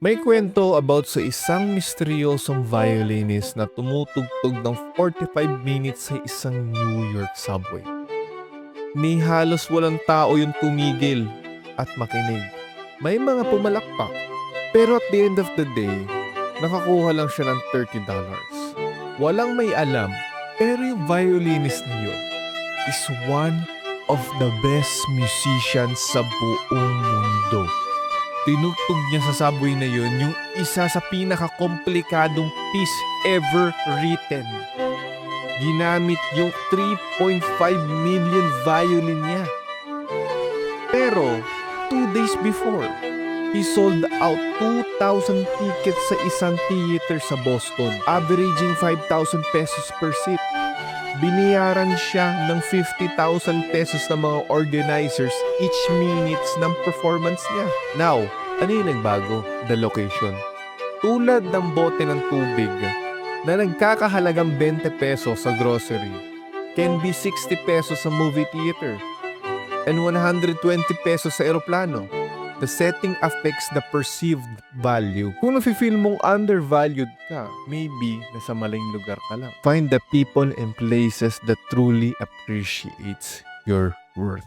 May kwento about sa isang misteryosong violinist na tumutugtog ng 45 minutes sa isang New York subway. Ni halos walang tao yung tumigil at makinig. May mga pumalakpak. Pero at the end of the day, nakakuha lang siya ng $30. Walang may alam, pero yung violinist na yun is one of the best musicians sa buong mundo. Tinugtog niya sa subway na yun yung isa sa pinakakomplikadong piece ever written. Ginamit yung 3.5 million violin niya. Pero, 2 days before, he sold out 2,000 tickets sa isang theater sa Boston, averaging 5,000 pesos per seat. Biniyaran siya ng 50,000 pesos ng mga organizers each minutes ng performance niya. Now, ano yung nagbago? The location. Tulad ng bote ng tubig na nagkakahalagang 20 pesos sa grocery can be 60 pesos sa movie theater and 120 pesos sa eroplano. The setting affects the perceived value. Kung nafe-feel mong undervalued ka, maybe nasa maling lugar ka lang. Find the people and places that truly appreciates your worth.